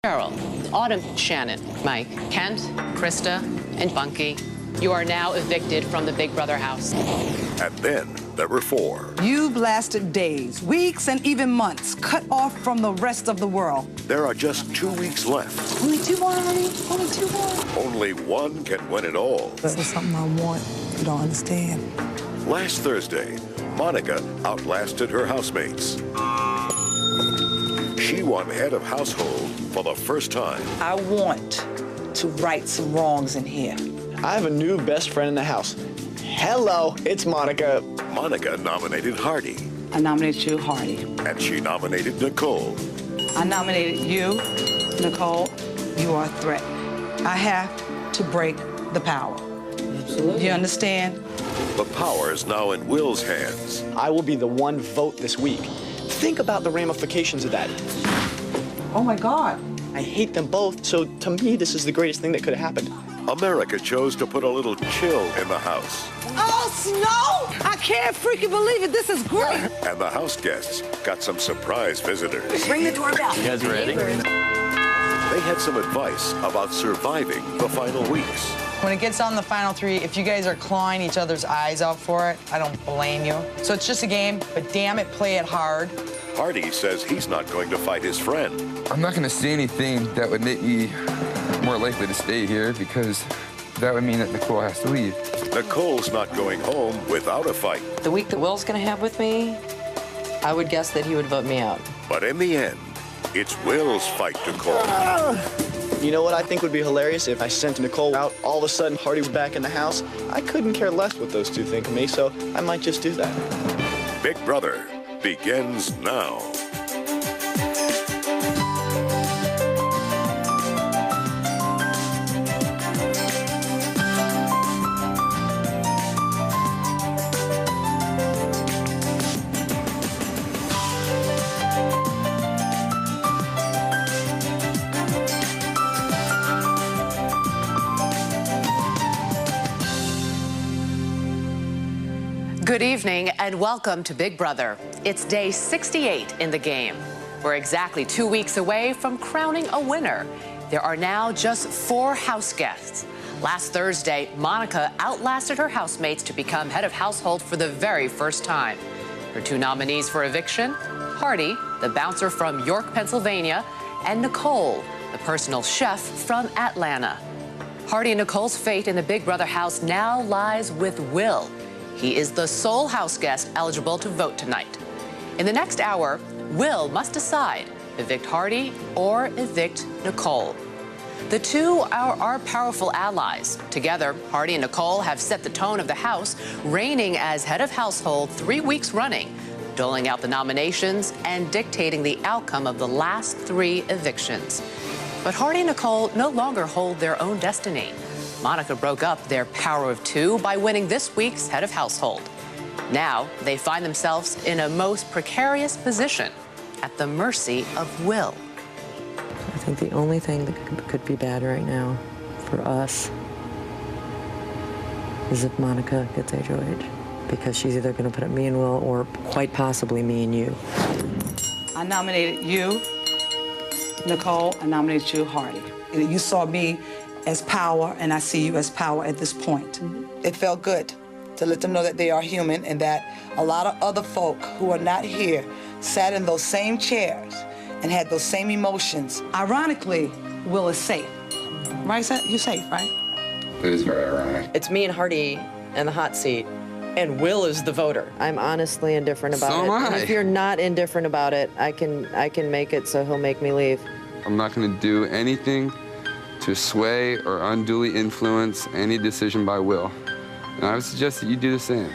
Cheryl, Autumn, Shannon, Mike, Kent, Krista, and Bunky, you are now evicted from the Big Brother house. And then there were four. You've lasted days, weeks, and even months, cut off from the rest of the world. There are just 2 weeks left. Only two more, honey. Only two more. Only one can win it all. This is something I want. You don't understand. Last Thursday, Monica outlasted her housemates. She won head of household for the first time. I want to right some wrongs in here. I have a new best friend in the house. Hello, it's Monica. Monica nominated Hardy, I nominated you, Hardy. and she nominated Nicole. I nominated you, Nicole. You are a threat. I have to break the power. Absolutely. You understand? The power is now in Will's hands. I will be the one vote this week. Think about the ramifications of that. Oh, my God. I hate them both, so to me, this is the greatest thing that could have happened. America chose to put a little chill in the house. Oh, Snow! I can't freaking believe it. This is great. And the house guests got some surprise visitors. Ring the doorbell. You guys ready? They had some advice about surviving the final weeks. When it gets on the final three, if you guys are clawing each other's eyes out for it, I don't blame you. So it's just a game, but damn it, play it hard. Hardy says he's not going to fight his friend. I'm not going to say anything that would make me more likely to stay here because that would mean that Nicole has to leave. Nicole's not going home without a fight. The week that Will's gonna have with me, I would guess that he would vote me out. But in the end, it's Will's fight to call. You know what I think would be hilarious? If I sent Nicole out, all of a sudden Hardy was back in the house. I couldn't care less what those two think of me, so I might just do that. Big Brother begins now. Good evening and welcome to Big Brother. It's day 68 in the game. We're exactly 2 weeks away from crowning a winner. There are now just 4 house guests. Last Thursday, Monica outlasted her housemates to become head of household for the very first time. Her 2 nominees for eviction, Hardy, the bouncer from York, Pennsylvania, and Nicole, the personal chef from Atlanta. Hardy and Nicole's fate in the Big Brother house now lies with Will. He is the sole house guest eligible to vote tonight. In the next hour, Will must decide, evict Hardy or evict Nicole. The two are our powerful allies. Together, Hardy and Nicole have set the tone of the house, reigning as head of household 3 weeks running, doling out the nominations and dictating the outcome of the last 3 evictions. But Hardy and Nicole no longer hold their own destiny. Monica broke up their power of 2 by winning this week's head of household. Now they find themselves in a most precarious position at the mercy of Will. I think the only thing that could be bad right now for us is if Monica gets HOH, because she's either going to put up me and Will or quite possibly me and you. I nominated you, Nicole. I nominated you, Hardy. You saw me as power, and I see you as power at this point. It felt good to let them know that they are human and that a lot of other folk who are not here sat in those same chairs and had those same emotions. Ironically, Will is safe. Right, Seth? You're safe, right? It is very ironic. It's me and Hardy in the hot seat, and Will is the voter. I'm honestly indifferent about So it. am And I. if you're not indifferent about it, I can make it so he'll make me leave. I'm not going to do anything to sway or unduly influence any decision by Will. And I would suggest that you do the same.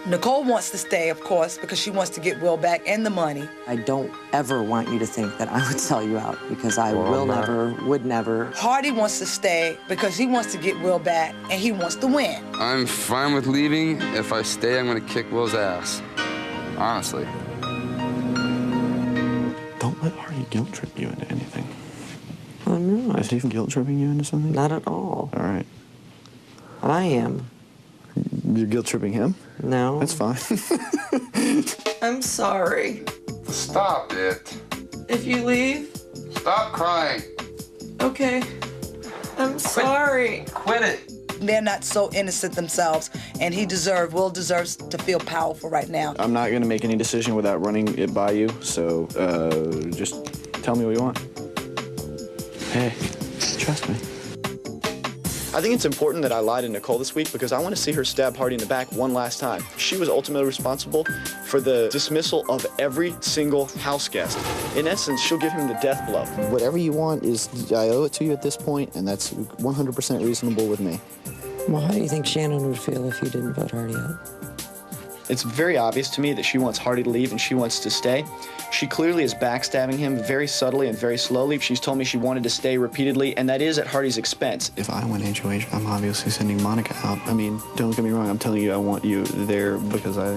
Nicole wants to stay, of course, because she wants to get Will back and the money. I don't ever want you to think that I would sell you out, because I Well, will I'm not. never, would never. Hardy wants to stay because he wants to get Will back and he wants to win. I'm fine with leaving. If I stay, I'm going to kick Will's ass. Honestly. Don't let Hardy guilt trip you into anything. Oh, no, Is he guilt tripping you into something? not at all. All right. I am. You're guilt tripping him? No. That's fine. I'm sorry. Stop it. If you leave, Stop crying. Okay. I'm sorry. Quit it. They're not so innocent themselves, and Will deserves to feel powerful right now. I'm not gonna make any decision without running it by you, so just tell me what you want. Hey, trust me. I think it's important that I lied to Nicole this week because I want to see her stab Hardy in the back one last time. She was ultimately responsible for the dismissal of every single house guest. In essence, she'll give him the death blow. Whatever you want is, I owe it to you at this point, and that's 100% reasonable with me. Well, how do you think Shannon would feel if you didn't vote Hardy out? It's very obvious to me that she wants Hardy to leave and she wants to stay. She clearly is backstabbing him very subtly and very slowly. She's told me she wanted to stay repeatedly, and that is at Hardy's expense. If I win HOH, I'm obviously sending Monica out. I mean, don't get me wrong, I'm telling you I want you there because I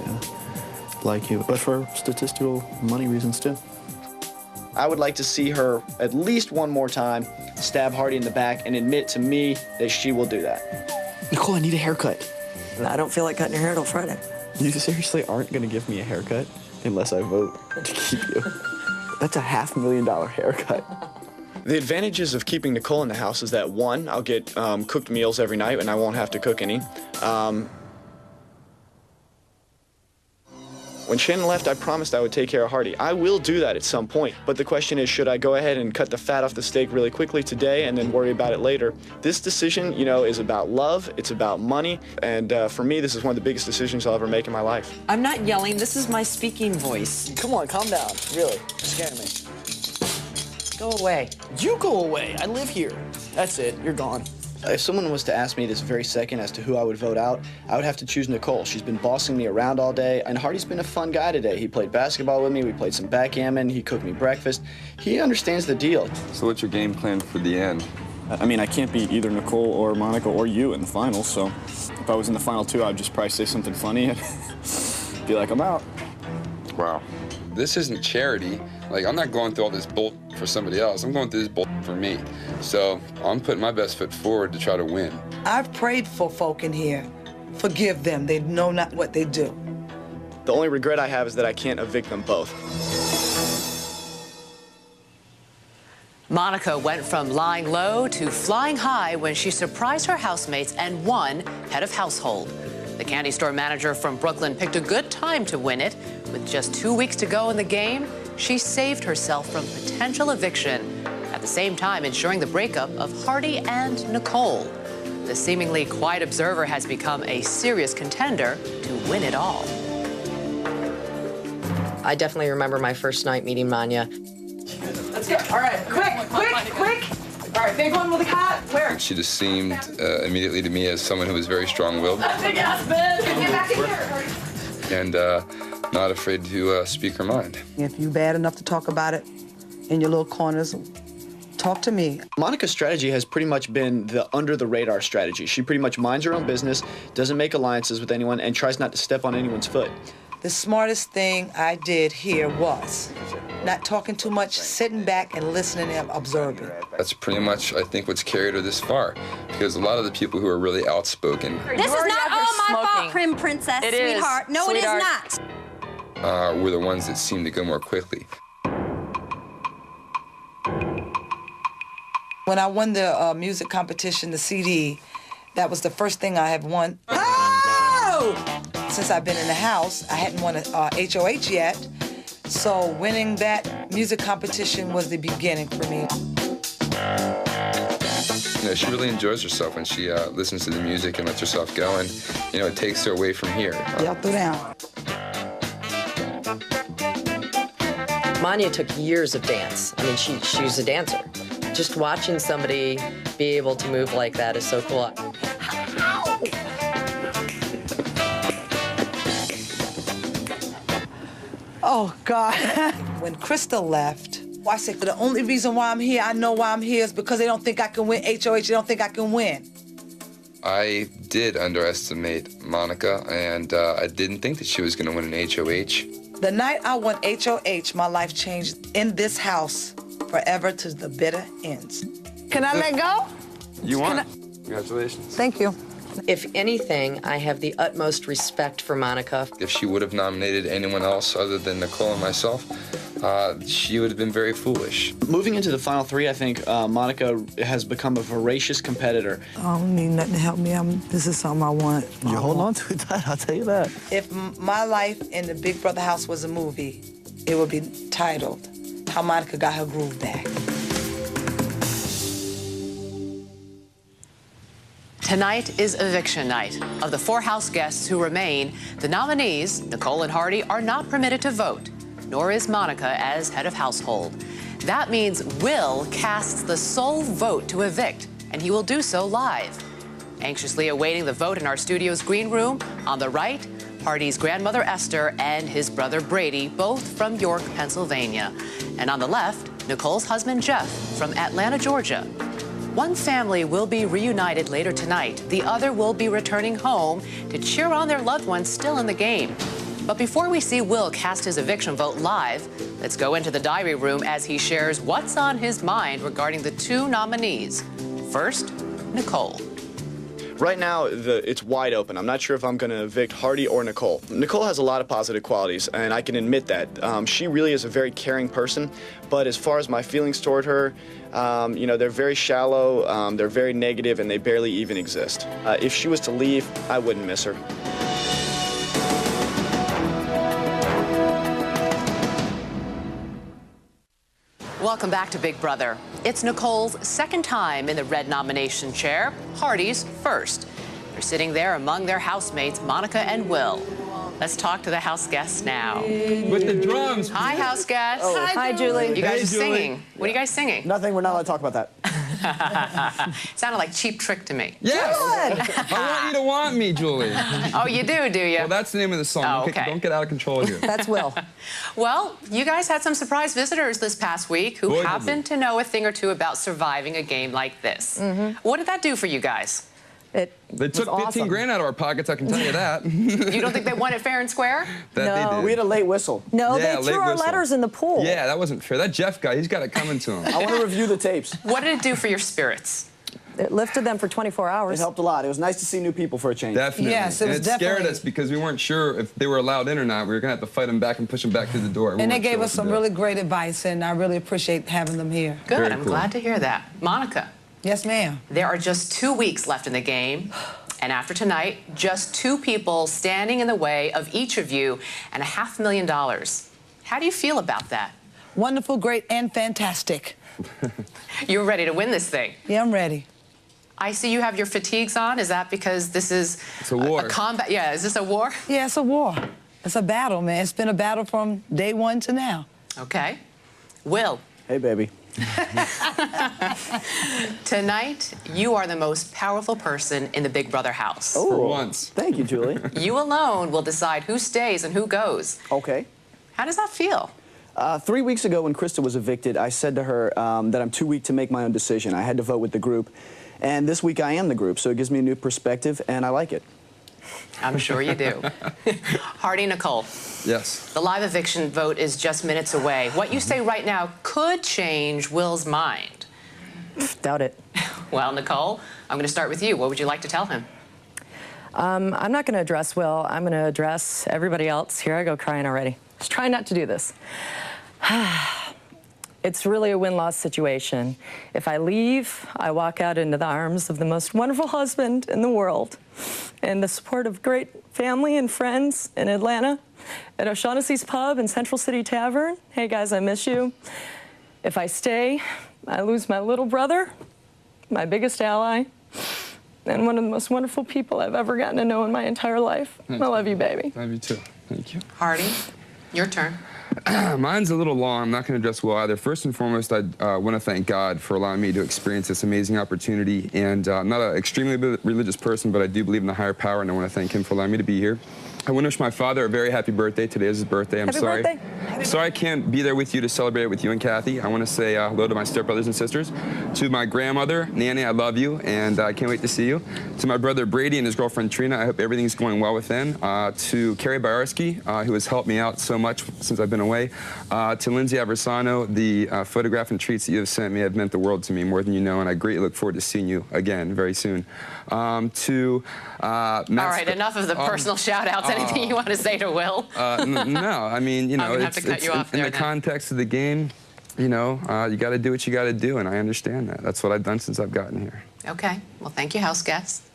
like you, but for statistical money reasons too. I would like to see her at least one more time stab Hardy in the back and admit to me that she will do that. Nicole, I need a haircut. I don't feel like cutting your hair till Friday. You seriously aren't gonna give me a haircut unless I vote to keep you. That's a $500,000 haircut. The advantages of keeping Nicole in the house is that, one, I'll get cooked meals every night and I won't have to cook any. When Shannon left, I promised I would take care of Hardy. I will do that at some point, but the question is, should I go ahead and cut the fat off the steak really quickly today and then worry about it later? This decision, you know, is about love, it's about money, and for me, this is one of the biggest decisions I'll ever make in my life. I'm not yelling. This is my speaking voice. Come on, calm down. Really, you're scaring me. Go away. You go away. I live here. That's it. You're gone. If someone was to ask me this very second as to who I would vote out, I would have to choose Nicole. She's been bossing me around all day, and Hardy's been a fun guy today. He played basketball with me, we played some backgammon, he cooked me breakfast. He understands the deal. So what's your game plan for the end? I mean, I can't beat either Nicole or Monica or you in the finals, so if I was in the final two, I'd just probably say something funny and be like, I'm out. Wow. This isn't charity. Like, I'm not going through all this bull for somebody else. I'm going through this bull for me. So I'm putting my best foot forward to try to win. I've prayed for folk in here. Forgive them. They know not what they do. The only regret I have is that I can't evict them both. Monica went from lying low to flying high when she surprised her housemates and won head of household. The candy store manager from Brooklyn picked a good time to win it. With just 2 weeks to go in the game, she saved herself from potential eviction, at the same time ensuring the breakup of Hardy and Nicole. The seemingly quiet observer has become a serious contender to win it all. I definitely remember my first night meeting Manya. Let's go. All right, quick. All right, big one with a cat. Where? She just seemed immediately to me as someone who was very strong-willed. Big ass man. Get back in here. And not afraid to speak her mind. If you bad enough to talk about it in your little corners, talk to me. Monica's strategy has pretty much been the under-the-radar strategy. She pretty much minds her own business, doesn't make alliances with anyone, and tries not to step on anyone's foot. The smartest thing I did here was not talking too much, sitting back and listening and observing. That's pretty much, I think, what's carried her this far. Because a lot of the people who are really outspoken This is not all my fault, Prim Princess, sweetheart. No, it is not. were the ones that seemed to go more quickly. When I won the music competition, the CD, that was the first thing I have won. Oh! Since I've been in the house, I hadn't won a HOH yet. So winning that music competition was the beginning for me. You know, she really enjoys herself when she listens to the music and lets herself go, and you know, it takes her away from here. Y'all threw down. Manya took years of dance. I mean, she was a dancer. Just watching somebody be able to move like that is so cool. Oh, God. When Crystal left, I said, the only reason why I'm here, I know why I'm here, is because they don't think I can win HOH. They don't think I can win. I did underestimate Monica, and I didn't think that she was going to win an HOH. The night I won HOH, my life changed in this house forever to the bitter ends. Can I let go? You won. Congratulations. Thank you. If anything, I have the utmost respect for Monica. If she would have nominated anyone else other than Nicole and myself, she would have been very foolish. Moving into the final three, I think Monica has become a voracious competitor. I don't need nothing to help me. This is something I want. You hold on to that, I'll tell you that. If my life in the Big Brother house was a movie, it would be titled How Monica Got Her Groove Back. Tonight is eviction night. Of the 4 house guests who remain, the nominees, Nicole and Hardy, are not permitted to vote, nor is Monica as head of household. That means Will casts the sole vote to evict, and he will do so live. Anxiously awaiting the vote in our studio's green room, on the right, Hardy's grandmother Esther and his brother Brady, both from York, Pennsylvania. And on the left, Nicole's husband Jeff from Atlanta, Georgia. One family will be reunited later tonight. The other will be returning home to cheer on their loved ones still in the game. But before we see Will cast his eviction vote live, let's go into the diary room as he shares what's on his mind regarding the 2 nominees. First, Nicole. Right now, it's wide open. I'm not sure if I'm going to evict Hardy or Nicole. Nicole has a lot of positive qualities, and I can admit that. She really is a very caring person, but as far as my feelings toward her, you know, they're very shallow, they're very negative, and they barely even exist. If she was to leave, I wouldn't miss her. Welcome back to Big Brother. It's Nicole's second time in the red nomination chair, Hardy's first. They're sitting there among their housemates, Monica and Will. Let's talk to the house guests now. With the drums. Hi, house guests. Oh. Hi, Julie. You guys Hey, are Julie. singing. What are you guys singing? Nothing, we're not allowed to talk about that. Sounded like Cheap Trick to me. Yes. I want you to want me, Julie. Oh, you do you? Well, that's the name of the song. Oh, Okay, okay. don't get out of control here. That's Will. Well, you guys had some surprise visitors this past week who Boy, did happened to know a thing or two about surviving a game like this. What did that do for you guys? They took 15 grand out of our pockets, I can tell you that. You don't think they won it fair and square? That they did. We had a late whistle. No, Yeah, they late threw our whistle. letters in the pool. Yeah, that wasn't fair. That Jeff guy, he's got it coming to him. I want to review the tapes. What did it do for your spirits? It lifted them for 24 It hours. helped a lot. It was nice to see new people for a change. Definitely. Yes, it was and it scared definitely- us because we weren't sure if they were allowed in or not. We were going to have to fight them back and push them back through the door. We And they weren't sure gave what us to some do. really great advice, and I really appreciate having them here. Good, Very I'm cool. glad to hear that. Monica, Yes, ma'am. there are just 2 weeks left in the game. And after tonight, just 2 people standing in the way of each of you and $500,000. How do you feel about that? Wonderful, great, and fantastic. You're ready to win this thing. Yeah, I'm ready. I see you have your fatigues on. Is that because this is It's a war. a combat? Yeah, is this a war? Yeah, it's a war. It's a battle, man. It's been a battle from day 1 to now. Okay. Will, Hey, baby. tonight you are the most powerful person in the Big Brother house. For once. Thank you, Julie. You alone will decide who stays and who goes. Okay. How does that feel? 3 weeks ago when Krista was evicted, I said to her that I'm too weak to make my own decision. I had to vote with the group. And this week I am the group, so it gives me a new perspective, and I like it. I'm sure you do. Hardy, Nicole, Yes. the live eviction vote is just minutes away. What you say right now could change Will's mind. Doubt it. Well, Nicole, I'm going to start with you. What would you like to tell him? I'm not going to address Will. I'm going to address everybody else. Here I go crying already. Just try not to do this. It's really a win-loss situation. If I leave, I walk out into the arms of the most wonderful husband in the world and the support of great family and friends in Atlanta at O'Shaughnessy's Pub and Central City Tavern. Hey, guys, I miss you. If I stay, I lose my little brother, my biggest ally, and one of the most wonderful people I've ever gotten to know in my entire life. I love you, baby. Love you too. Thank you. Hardy, your turn. Mine's a little long. I'm not going to address Will either. First and foremost, I want to thank God for allowing me to experience this amazing opportunity. And I'm not an extremely religious person, but I do believe in the higher power, and I want to thank him for allowing me to be here. I want to wish my father a very happy birthday. Today is his birthday. I'm Happy sorry. birthday. Sorry I can't be there with you to celebrate it with you and Kathy. I want to say hello to my stepbrothers and sisters. To my grandmother, Nanny, I love you, and I can't wait to see you. To my brother Brady and his girlfriend Trina, I hope everything's going well with them. To Carrie Bajarski, who has helped me out so much since I've been away. To Lindsay Aversano, the photograph and treats that you have sent me have meant the world to me, more than you know, and I greatly look forward to seeing you again very soon. All right, enough of the personal shout-outs. anything you want to say to Will? No, I mean, you know, I'm gonna have to cut you off in there the now. context of the game, you know, you got to do what you got to do, and I understand that. That's what I've done since I've gotten here. Okay, well, thank you, house guests.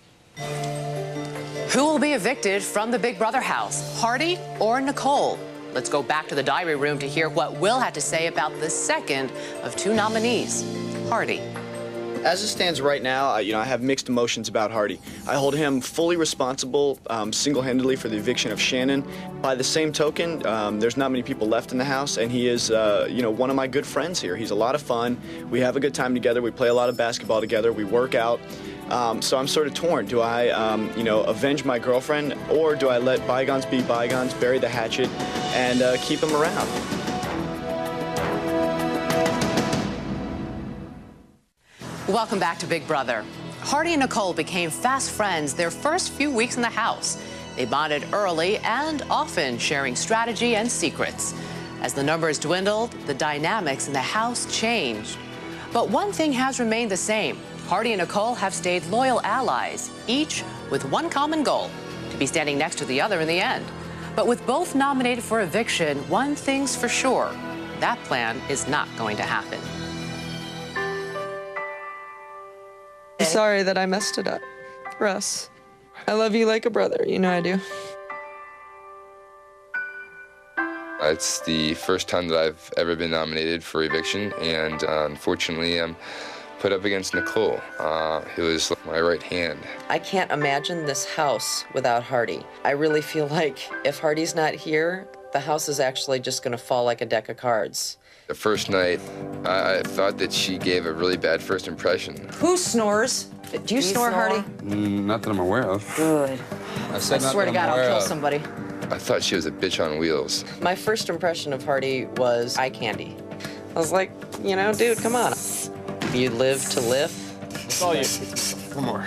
Who will be evicted from the Big Brother house, Hardy or Nicole? Let's go back to the diary room to hear what Will had to say about the second of two nominees, Hardy. As it stands right now, I have mixed emotions about Hardy. I hold him fully responsible, single-handedly for the eviction of Shannon. By the same token, there's not many people left in the house, and he is, one of my good friends here. He's a lot of fun. We have a good time together. We play a lot of basketball together. We work out. So I'm sort of torn. Do I, avenge my girlfriend, or do I let bygones be bygones, bury the hatchet, and keep him around? Welcome back to Big Brother. Hardy and Nicole became fast friends their first few weeks in the house. They bonded early and often sharing strategy and secrets. As the numbers dwindled, the dynamics in the house changed. But one thing has remained the same. Hardy and Nicole have stayed loyal allies, each with one common goal, to be standing next to the other in the end. But with both nominated for eviction, one thing's for sure, that plan is not going to happen. I'm sorry that I messed it up. Russ, I love you like a brother. You know I do. It's the first time that I've ever been nominated for eviction, and unfortunately, I'm put up against Nicole, who is my right hand. I can't imagine this house without Hardy. I really feel like if Hardy's not here, the house is actually just going to fall like a deck of cards. The first night, I thought that she gave a really bad first impression. Who snores? Do you snore, Hardy? Not that I'm aware of. Good. I I swear to God, I'll kill somebody. I thought she was a bitch on wheels. My first impression of Hardy was eye candy. I was like, dude, come on. You live to live. That's all you. One more.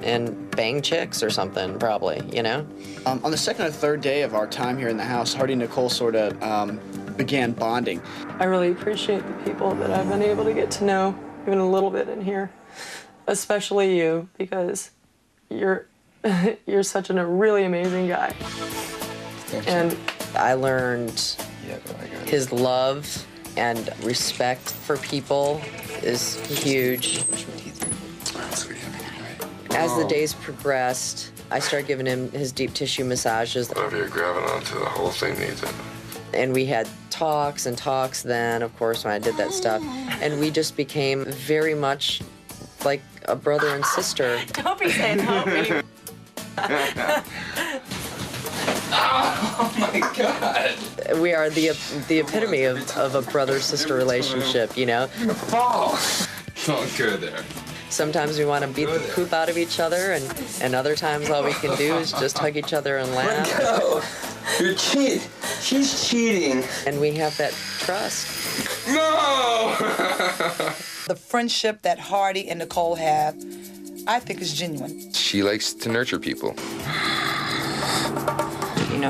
And bang chicks or something, probably, On the second or third day of our time here in the house, Hardy and Nicole sort of began bonding. I really appreciate the people that I've been able to get to know, even a little bit in here, especially you, because you're such a really amazing guy. And I learned his love and respect for people is huge. As the days progressed, I started giving him his deep tissue massages. Whatever you're grabbing onto, the whole thing needs it. And we had talks and talks then, of course, when I did that stuff. And we just became very much like a brother and sister. Don't be saying help me. Oh my God! We are the epitome of a brother-sister relationship, You're gonna fall. Don't go there. Sometimes we want to beat the poop out of each other, and other times all we can do is just hug each other and laugh. Let go. You're cheating. She's cheating. And we have that trust. No! The friendship that Hardy and Nicole have, I think is genuine. She likes to nurture people.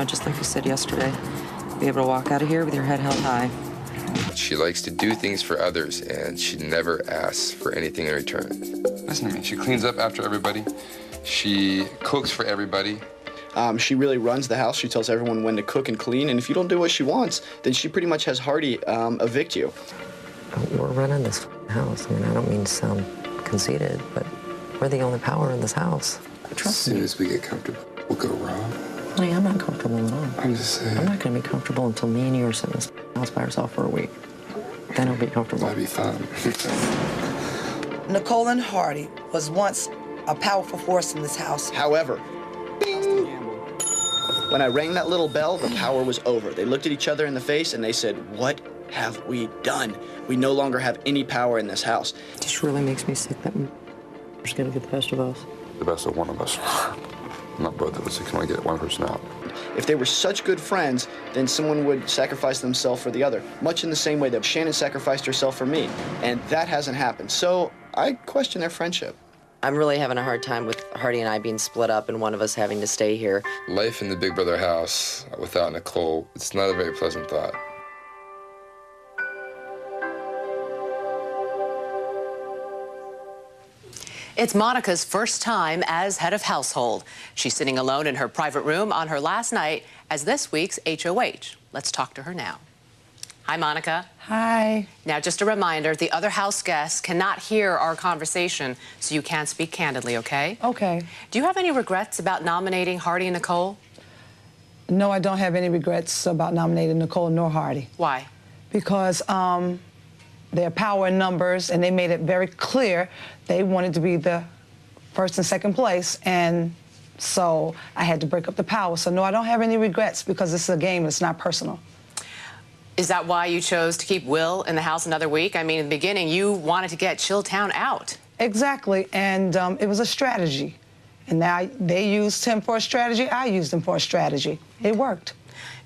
Just like you said yesterday, be able to walk out of here with your head held high. She likes to do things for others, and she never asks for anything in return. Listen to me. She cleans up after everybody. She cooks for everybody. She really runs the house. She tells everyone when to cook and clean, and if you don't do what she wants, then she pretty much has Hardy evict you. We're running this house. I don't mean to sound conceited, but we're the only power in this house. As soon as we get comfortable, we'll go wrong. Honey, I'm not comfortable at all. I'm just saying. I'm not going to be comfortable until me and you are sitting in this house by ourselves for a week. Then I'll be comfortable. That'd be fun. Nicole and Hardy was once a powerful force in this house. However, when I rang that little bell, the power was over. They looked at each other in the face and they said, "What have we done? We no longer have any power in this house." It just really makes me sick that we're just going to get the best of us. The best of one of us. Not both of us. You can only get one person out. If they were such good friends, then someone would sacrifice themselves for the other, much in the same way that Shannon sacrificed herself for me. And that hasn't happened. So I question their friendship. I'm really having a hard time with Hardy and I being split up and one of us having to stay here. Life in the Big Brother house without Nicole, it's not a very pleasant thought. It's Monica's first time as head of household. She's sitting alone in her private room on her last night as this week's HOH. Let's talk to her now. Hi, Monica. Hi. Now, just a reminder, the other house guests cannot hear our conversation, so you can't speak candidly, okay? Okay. Do you have any regrets about nominating Hardy and Nicole? No, I don't have any regrets about nominating Nicole nor Hardy. Why? Because their power in numbers, and they made it very clear they wanted to be the first and second place, and so I had to break up the power. So no, I don't have any regrets because it's a game, it's not personal. Is that why you chose to keep Will in the house another week? I mean, in the beginning, you wanted to get Chilltown out. Exactly, and it was a strategy. And now they used him for a strategy, I used him for a strategy. It worked.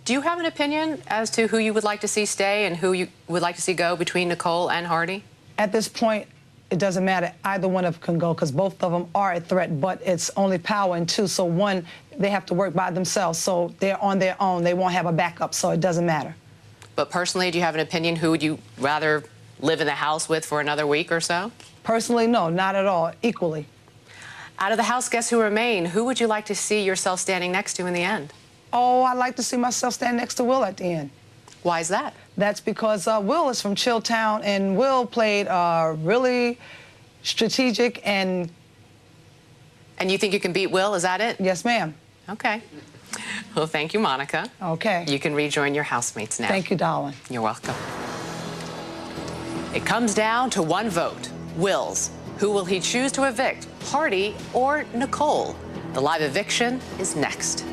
Do you have an opinion as to who you would like to see stay and who you would like to see go between Nicole and Hardy? At this point, it doesn't matter. Either one of them can go because both of them are a threat, but it's only power in two. So one, they have to work by themselves. So they're on their own. They won't have a backup, so it doesn't matter. But personally, do you have an opinion? Who would you rather live in the house with for another week or so? Personally, no, not at all. Equally. Out of the house guests who remain, who would you like to see yourself standing next to in the end? Oh, I'd like to see myself stand next to Will at the end. Why is that? That's because Will is from Chilltown, and Will played really strategic and... And you think you can beat Will, is that it? Yes, ma'am. Okay. Well, thank you, Monica. Okay. You can rejoin your housemates now. Thank you, darling. You're welcome. It comes down to one vote, Will's. Who will he choose to evict, Hardy or Nicole? The live eviction is next.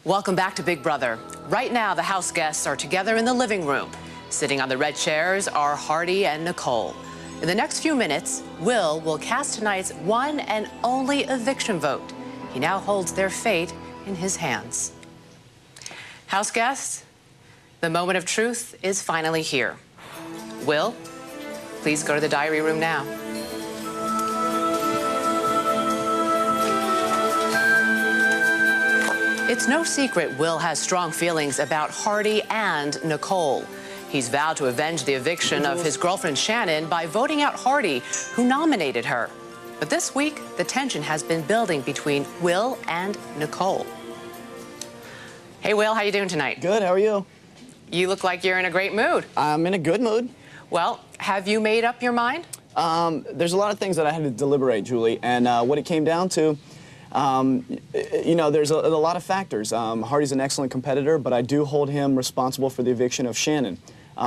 Welcome back to Big Brother. Right now, the house guests are together in the living room. Sitting on the red chairs are Hardy and Nicole. In the next few minutes, will cast tonight's one and only eviction vote. He now holds their fate in his hands. House guests, the moment of truth is finally here. Will, please go to the diary room now. It's no secret Will has strong feelings about Hardy and Nicole. He's vowed to avenge the eviction of his girlfriend Shannon by voting out Hardy, who nominated her. But this week, the tension has been building between Will and Nicole. Hey, Will, how you doing tonight? Good, how are you? You look like you're in a great mood. I'm in a good mood. Well, have you made up your mind? There's a lot of things that I had to deliberate, Julie, and what it came down to, you know, there's a lot of factors. Hardy's an excellent competitor, but I do hold him responsible for the eviction of Shannon.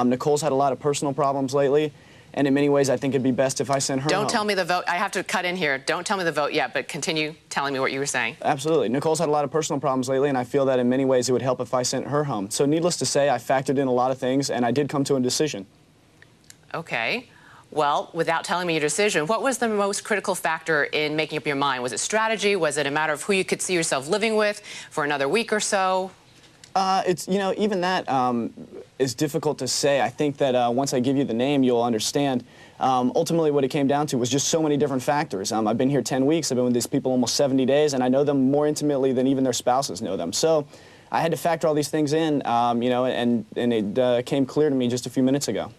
Nicole's had a lot of personal problems lately, and in many ways, I think it'd be best if I sent her home. Don't tell me the vote. I have to cut in here. Don't tell me the vote yet, but continue telling me what you were saying. Absolutely. Nicole's had a lot of personal problems lately, and I feel that in many ways it would help if I sent her home. So needless to say, I factored in a lot of things, and I did come to a decision. Okay. Well, without telling me your decision, what was the most critical factor in making up your mind? Was it strategy? Was it a matter of who you could see yourself living with for another week or so? It's, you know, even that is difficult to say. I think that once I give you the name, you'll understand. Ultimately, what it came down to was just so many different factors. I've been here 10 weeks. I've been with these people almost 70 days, and I know them more intimately than even their spouses know them. So I had to factor all these things in, you know, and it came clear to me just a few minutes ago.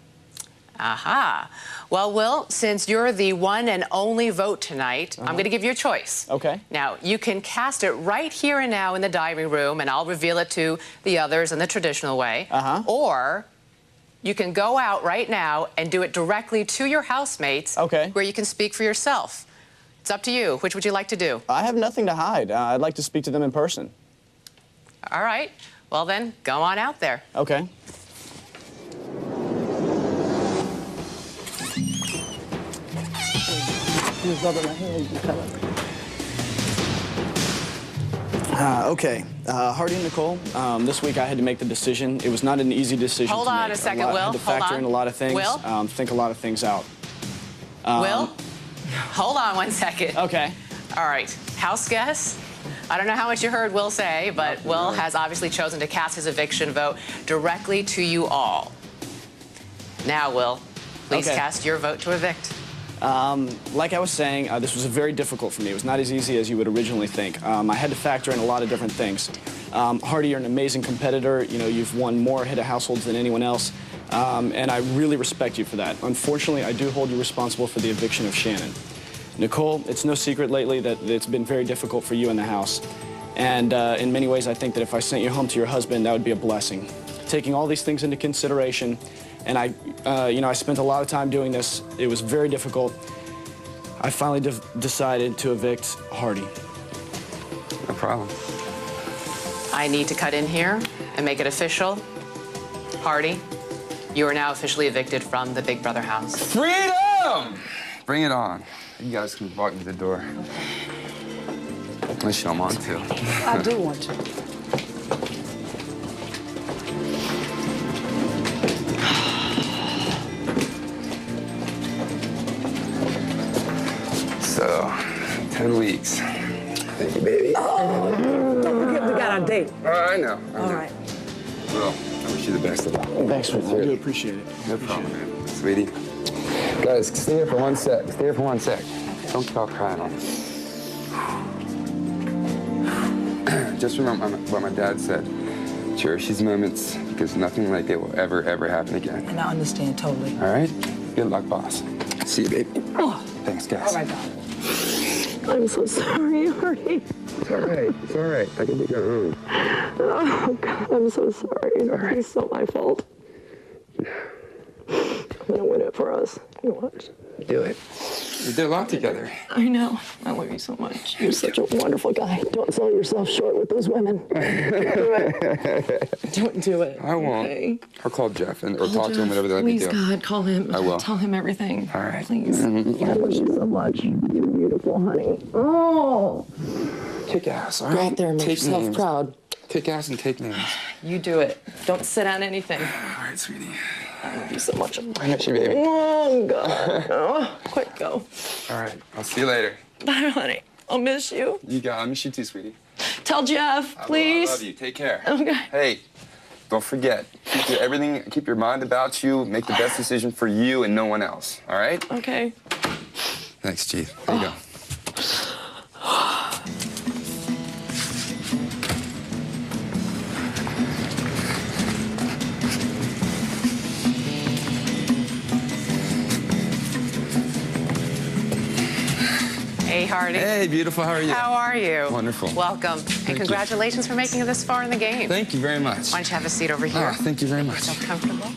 Aha. Well, Will, since you're the one and only vote tonight, I'm going to give you a choice. Okay. Now, you can cast it right here and now in the diary room, and I'll reveal it to the others in the traditional way. Or you can go out right now and do it directly to your housemates, where you can speak for yourself. It's up to you. Which would you like to do? I have nothing to hide. I'd like to speak to them in person. All right. Well, then, go on out there. Okay. Okay, Hardy and Nicole, this week I had to make the decision. It was not an easy decision Hold to on make. a second, Will. I had to factor in a lot of things, Will? think a lot of things out. Will? Hold on 1 second. Okay. All right, house guests. I don't know how much you heard Will say, but Will has obviously chosen to cast his eviction vote directly to you all. Now, Will, please cast your vote to evict. Like I was saying, this was very difficult for me. It was not as easy as you would originally think. I had to factor in a lot of different things. Hardy, you're an amazing competitor. You know, you've won more head of households than anyone else, and I really respect you for that. Unfortunately, I do hold you responsible for the eviction of Shannon. Nicole, it's no secret lately that it's been very difficult for you in the house. And in many ways, I think that if I sent you home to your husband, that would be a blessing. Taking all these things into consideration, and I spent a lot of time doing this. It was very difficult. I finally decided to evict Hardy. No problem. I need to cut in here and make it official. Hardy, you are now officially evicted from the Big Brother house. Freedom! Bring it on. You guys can walk me to the door. Unless you don't want to. I do want to. So, 10 weeks. Thank you, baby. Oh, don't forget we got our date. I know. All right. Well, I wish you the best of luck. Thanks, sweetie. I do appreciate it. No problem, man. Sweetie. Guys, stay here for 1 sec. Stay here for 1 sec. Don't stop crying on me. Just remember what my dad said. Cherish these moments because nothing like it will ever, ever happen again. And I understand totally. All right? Good luck, boss. See you, baby. Oh. Thanks, guys. All right, darling. I'm so sorry, Hardy. It's all right. It's all right. I can take your own. Oh, God, I'm so sorry. It's so my fault. I'm gonna win it for us. You watch. Do it. We did a lot together. I know. I love you so much. You're such a wonderful guy. Don't sell yourself short with those women. Don't do it. Don't do it. I won't. Okay? I'll call Jeff or talk to him, whatever they let me Please, do. God, call him. I will. Tell him everything. All right. Please. I love you so much. You're beautiful, honey. Oh. Kick ass, all Go right? out there and make Take yourself names. proud. Kick ass and take names. You do it. Don't sit on anything. All right, sweetie. I love you so much. I miss you, baby. Oh, God. Oh, quick, go. All right. I'll see you later. Bye, honey. I'll miss you. I miss you too, sweetie. Tell Jeff, please. I love you. Take care. Okay. Hey, don't forget. Keep your mind about you. Make the best decision for you and no one else. All right? Okay. Thanks, Chief. There you go. Hey, Hardy. Hey, beautiful. How are you? How are you? Wonderful. Welcome. And congratulations for making it this far in the game. Thank you very much. Why don't you have a seat over here? Oh, thank you very much. So comfortable.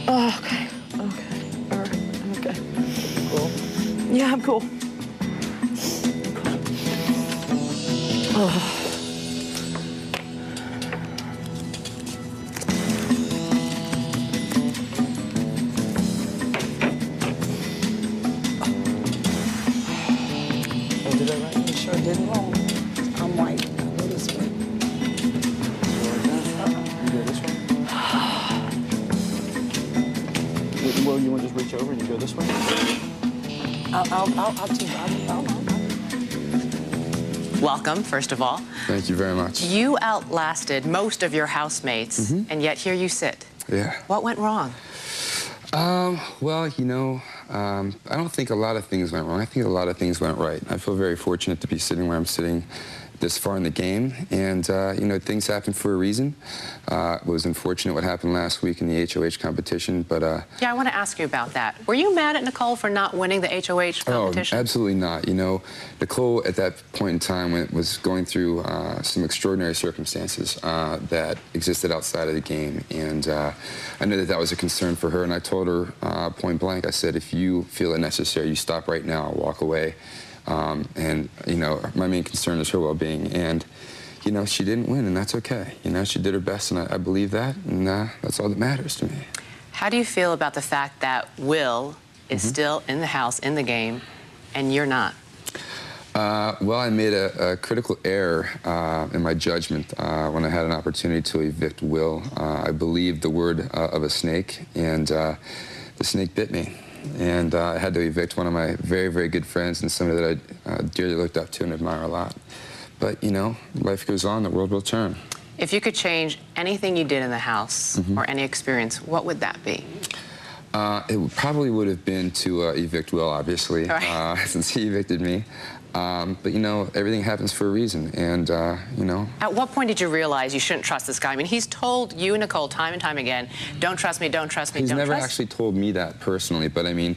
Oh, okay. Okay. All right. I'm okay. Cool. Yeah, I'm cool. Oh. Did I right? You sure did wrong. I'm right. Go this way. Well, you want to just reach over and you go this way? I'll Welcome, first of all. Thank you very much. You outlasted most of your housemates, and yet here you sit. Yeah. What went wrong? Well, I don't think a lot of things went wrong. I think a lot of things went right. I feel very fortunate to be sitting where I'm sitting this far in the game, and things happen for a reason. It was unfortunate what happened last week in the HOH competition, but Yeah, I want to ask you about that. Were you mad at Nicole for not winning the HOH competition? Oh, absolutely not. Nicole at that point in time was going through some extraordinary circumstances that existed outside of the game, and I knew that was a concern for her, and I told her point blank, I said, if you feel it necessary, you stop right now, walk away. My main concern is her well-being, and she didn't win, and that's okay. She did her best, and I believe that, and that's all that matters to me. How do you feel about the fact that Will is still in the house, in the game, and you're not? Well, I made a critical error in my judgment when I had an opportunity to evict Will. I believed the word of a snake, and the snake bit me. And I had to evict one of my very, very good friends and somebody that I dearly looked up to and admire a lot. But, life goes on, the world will turn. If you could change anything you did in the house or any experience, what would that be? Probably would have been to evict Will, obviously, since he evicted me. But, you know, everything happens for a reason, and, you know. At what point did you realize you shouldn't trust this guy? I mean, he's told you and Nicole time and time again, don't trust me, don't trust me, He's don't trust me. never actually told me that personally, but, I mean,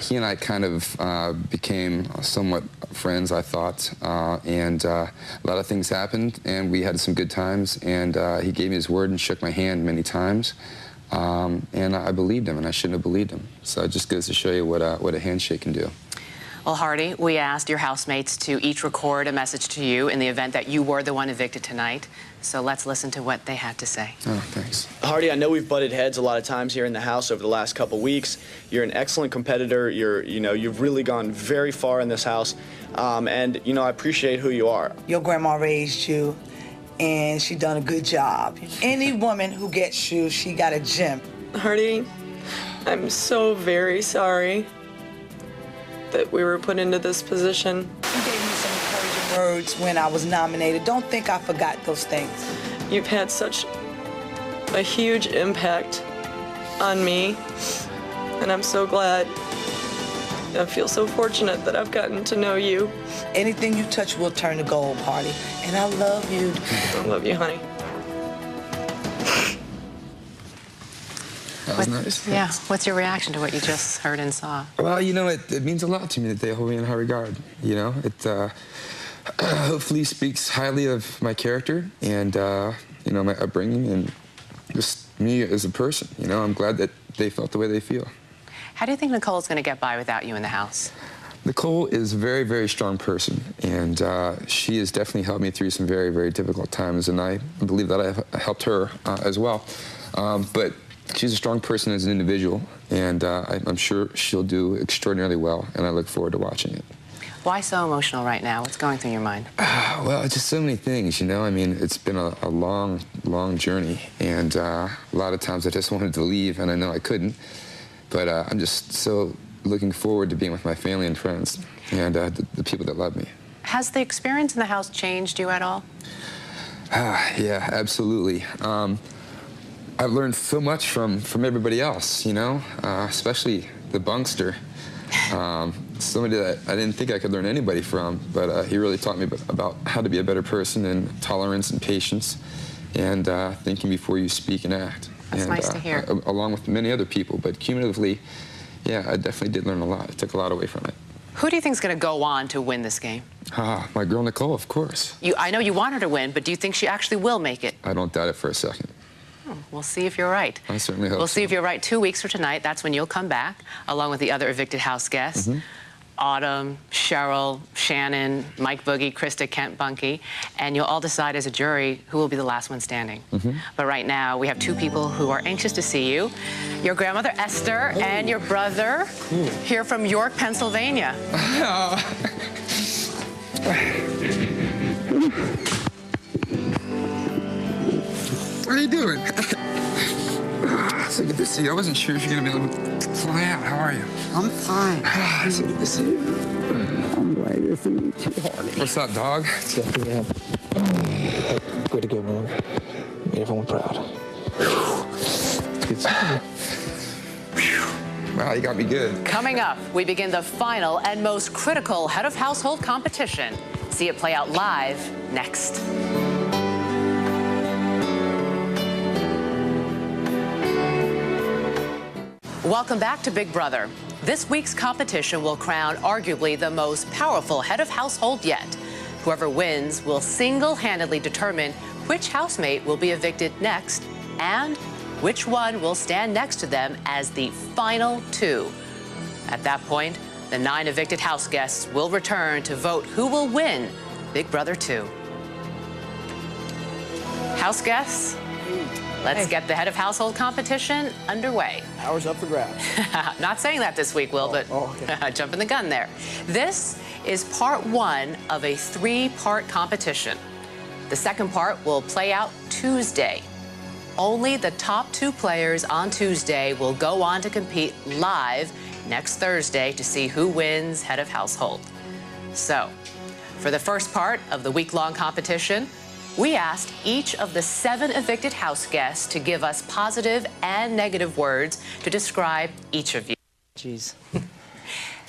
he and I kind of became somewhat friends, I thought, and a lot of things happened, and we had some good times, and he gave me his word and shook my hand many times. And I believed him, and I shouldn't have believed him. So it just goes to show you what a handshake can do. Well, Hardy, we asked your housemates to each record a message to you in the event that you were the one evicted tonight. So let's listen to what they had to say. Oh, thanks. Hardy, I know we've butted heads a lot of times here in the house over the last couple weeks. You're an excellent competitor. You've really gone very far in this house. And, you know, I appreciate who you are. Your grandma raised you, and she done a good job. Any woman who gets you, she got a gem. Hardy, I'm so very sorry that we were put into this position. You gave me some encouraging words when I was nominated. Don't think I forgot those things. You've had such a huge impact on me, and I'm so glad. I feel so fortunate that I've gotten to know you. Anything you touch will turn to gold, Hardy. And I love you. I love you, honey. That was nice. Yeah. What's your reaction to what you just heard and saw? Well, you know, it means a lot to me that they hold me in high regard. You know, it hopefully speaks highly of my character and, you know, my upbringing and just me as a person. You know, I'm glad that they felt the way they feel. How do you think Nicole's going to get by without you in the house? Nicole is a very, very strong person, and she has definitely helped me through some very, very difficult times, and I believe that I've helped her as well. But she's a strong person as an individual, and I'm sure she'll do extraordinarily well, and I look forward to watching it. Why so emotional right now? What's going through your mind? Well, just so many things, you know. I mean, it's been a long, long journey, and a lot of times I just wanted to leave, and I know I couldn't. But I'm just so looking forward to being with my family and friends and the people that love me. Has the experience in the house changed you at all? Yeah, absolutely. I've learned so much from everybody else, you know, especially the Bunkster. Somebody that I didn't think I could learn anybody from, but he really taught me about how to be a better person and tolerance and patience and thinking before you speak and act. That's nice to hear. Along with many other people, but cumulatively, yeah, I definitely did learn a lot. I took a lot away from it. Who do you think is going to go on to win this game? My girl Nicole, of course. I know you want her to win, but do you think she actually will make it? I don't doubt it for a second. We'll see if you're right. I certainly hope so. We'll see if you're right 2 weeks from tonight. That's when you'll come back, along with the other evicted house guests. Autumn, Cheryl, Shannon, Mike Boogie, Krista, Kent, Bunky, and you'll all decide as a jury who will be the last one standing. But right now, we have two people who are anxious to see you. Your grandmother, Esther, and your brother, here from York, Pennsylvania. What are you doing? So good to see you. I wasn't sure if you're going to be able to fly out. How are you? I'm fine. So good to see you. I'm glad you're feeling too hard. What's up, dog? Yeah. Good to go, man. Made everyone proud. It's good to see you. Wow, you got me good. Coming up, we begin the final and most critical head of household competition. See it play out live next. Welcome back to Big Brother. This week's competition will crown arguably the most powerful head of household yet. Whoever wins will single-handedly determine which housemate will be evicted next and which one will stand next to them as the final two. At that point, the 9 evicted house guests will return to vote who will win Big Brother 2. House guests, let's get the head of household competition underway. Power's up for grabs. Not saying that this week, Will, but okay. jumping the gun there. This is part 1 of a 3-part competition. The second part will play out Tuesday. Only the top 2 players on Tuesday will go on to compete live next Thursday to see who wins head of household. So, for the first part of the week-long competition, we asked each of the 7 evicted house guests to give us positive and negative words to describe each of you. Jeez.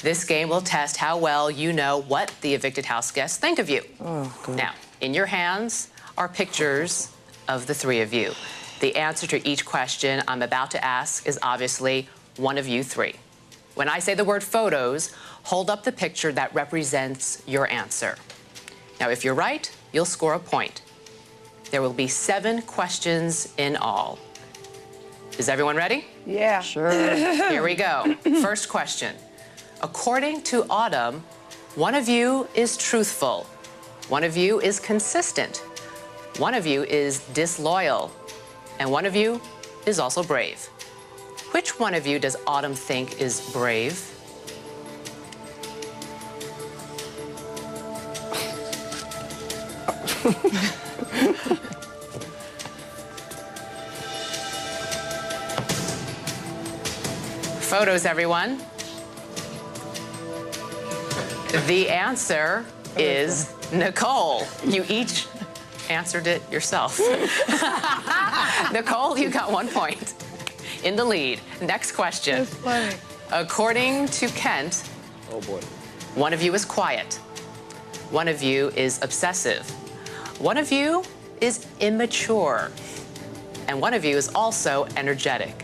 This game will test how well you know what the evicted house guests think of you. Oh, good. Now, in your hands are pictures of the 3 of you. The answer to each question I'm about to ask is obviously one of you 3. When I say the word photos, hold up the picture that represents your answer. Now, if you're right, you'll score a point. There will be 7 questions in all. Is everyone ready? Yeah. Sure. Here we go. First question. According to Autumn, one of you is truthful. One of you is consistent. One of you is disloyal. And one of you is also brave. Which one of you does Autumn think is brave? Photos, everyone. The answer is Nicole. You each answered it yourself. Nicole, you got 1 point. In the lead. Next question. That's funny. According to Kent, Oh boy. one of you is quiet. One of you is obsessive. One of you is immature. And one of you is also energetic.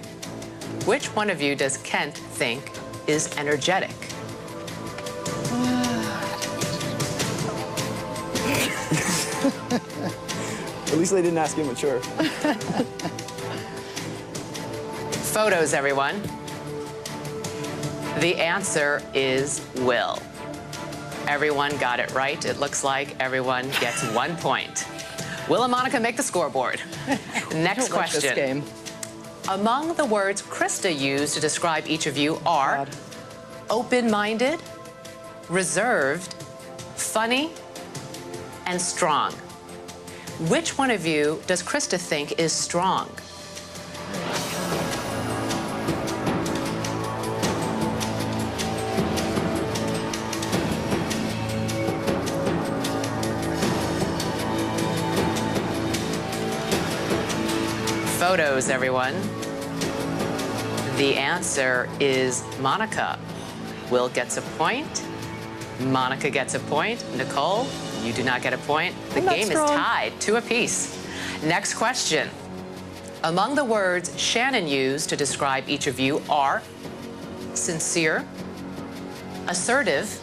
Which one of you does Kent think is energetic? At least they didn't ask immature. Photos, everyone. The answer is Will. Everyone got it right. It looks like everyone gets 1 point. Will and Monica make the scoreboard. Next question. This game. Among the words Krista used to describe each of you are open-minded, reserved, funny, and strong. Which one of you does Krista think is strong? Photos, everyone. The answer is Monica. Will gets a point. Monica gets a point. Nicole, you do not get a point. The game is tied 2 apiece. Next question. Among the words Shannon used to describe each of you are sincere, assertive,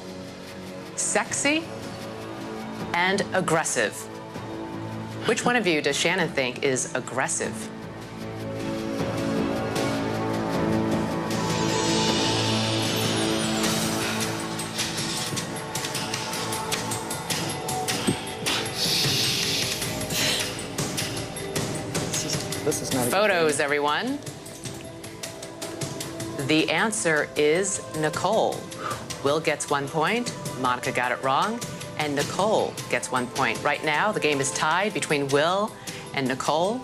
sexy, and aggressive. Which one of you does Shannon think is aggressive? This is not a Photos, everyone. The answer is Nicole. Will gets 1 point. Monica got it wrong. And Nicole gets 1 point. Right now, the game is tied between Will and Nicole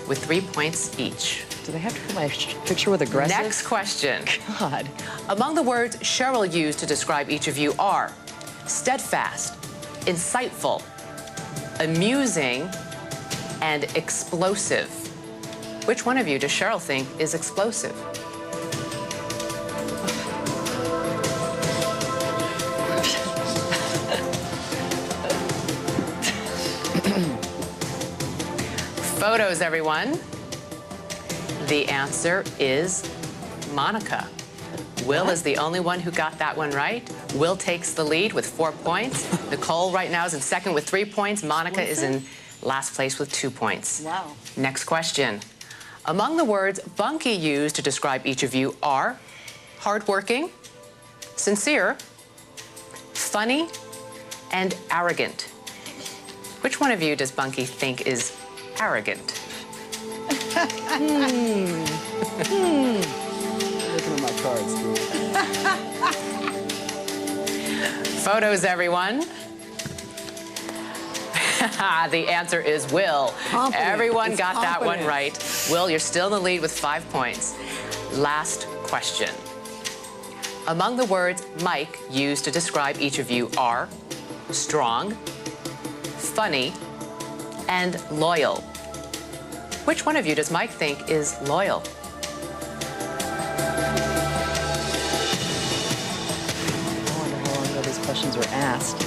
with 3 points each. Do they have to put my picture with aggressive? Next question. God. Among the words Cheryl used to describe each of you are steadfast, insightful, amusing, and explosive. Which one of you does Cheryl think is explosive? Photos, everyone. The answer is Monica. Will is the only one who got that one right. Will takes the lead with 4 points. Nicole right now is in second with 3 points. Monica is in last place with 2 points. Wow. Next question. Among the words Bunky used to describe each of you are hardworking, sincere, funny, and arrogant. Which one of you does Bunky think is arrogant? Looking at my cards, dude. Photos, everyone. The answer is Will. Confident. Everyone It's got that one confident. right. Will, you're still in the lead with 5 points. Last question. Among the words Mike used to describe each of you are strong, funny, and loyal. Which one of you does Mike think is loyal? I wonder how long ago these questions were asked.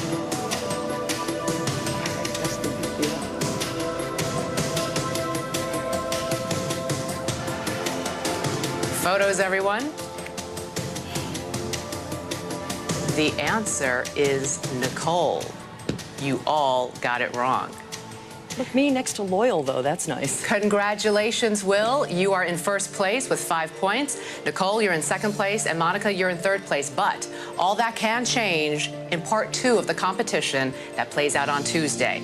Photos, everyone. The answer is Nicole. You all got it wrong. Look, me next to loyal, though. That's nice. Congratulations, Will. You are in first place with 5 points. Nicole, you're in second place. And Monica, you're in third place. But all that can change in part 2 of the competition that plays out on Tuesday.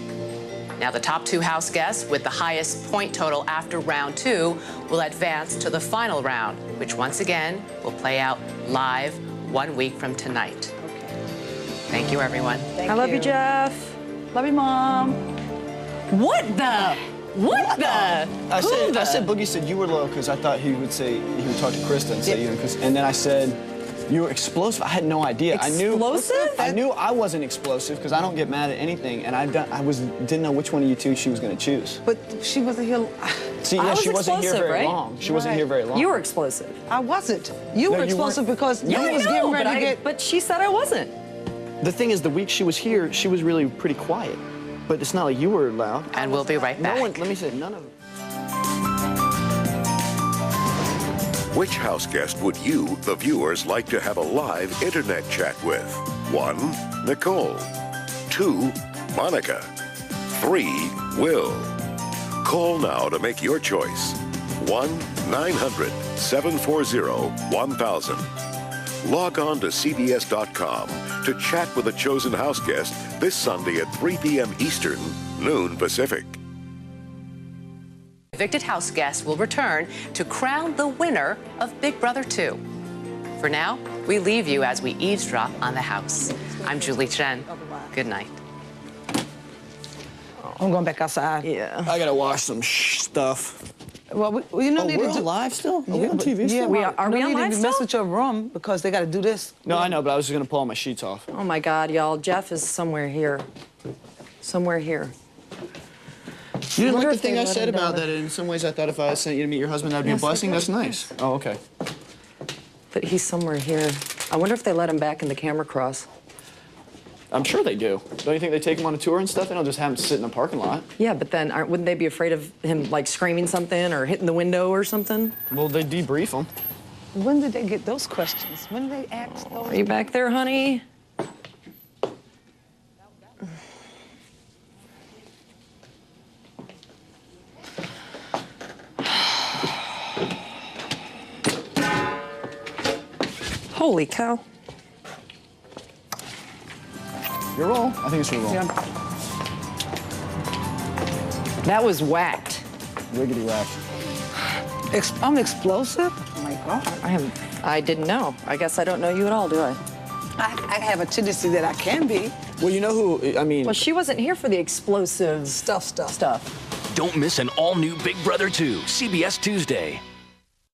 Now, the top 2 house guests with the highest point total after round 2 will advance to the final round, which once again will play out live 1 week from tonight. Thank you, everyone. I love you, Jeff. Love you, Mom. What the? What the? I said Boogie said you were low because I thought he would talk to Krista and say you and Krista, and then I said you were explosive. I had no idea. Explosive? I knew I wasn't explosive because I don't get mad at anything, and didn't know which one of you two she was going to choose. But she wasn't here. See, yeah, she wasn't here very long. She wasn't here very long. You were explosive. I wasn't. You were explosive because you was getting ready to get. But she said I wasn't. The thing is, the week she was here, she was really pretty quiet. But it's not like you were loud. And we'll be right back. No one, let me say, none of them. Which house guest would you, the viewers, like to have a live internet chat with? 1, Nicole. 2, Monica. 3, Will. Call now to make your choice. 1-900-740-1000. Log on to CBS.com to chat with a chosen house guest this Sunday at 3 p.m. Eastern, noon Pacific. Evicted house guests will return to crown the winner of Big Brother 2. For now, we leave you as we eavesdrop on the house. I'm Julie Chen. Good night. I'm going back outside. Yeah. I gotta wash some stuff. Well, you know, we're on live still? Are we on TV still? Yeah, are we on live still? Mess with your room because they got to do this. No, I know, but I was just gonna pull all my sheets off. Oh my God, y'all! Jeff is somewhere here. Somewhere here. You didn't like the thing I said about that? In some ways, I thought if I sent you to meet your husband, that'd be a blessing. That's nice. Oh, okay. But he's somewhere here. I wonder if they let him back in the camera cross. I'm sure they do. Don't you think they take him on a tour and stuff? They don't just have him sit in a parking lot. Yeah, but then wouldn't they be afraid of him, like, screaming something or hitting the window or something? Well, they debrief him. When did they get those questions? When did they ask those? Are you back there, honey? Holy cow. Your roll? I think it's your roll. Yeah. That was whacked. Wiggity whacked. I'm explosive? Oh my God. I didn't know. I guess I don't know you at all, do I? I have a tendency that I can be. Well, you know who, I mean... Well, she wasn't here for the explosive stuff. Don't miss an all-new Big Brother 2, CBS Tuesday.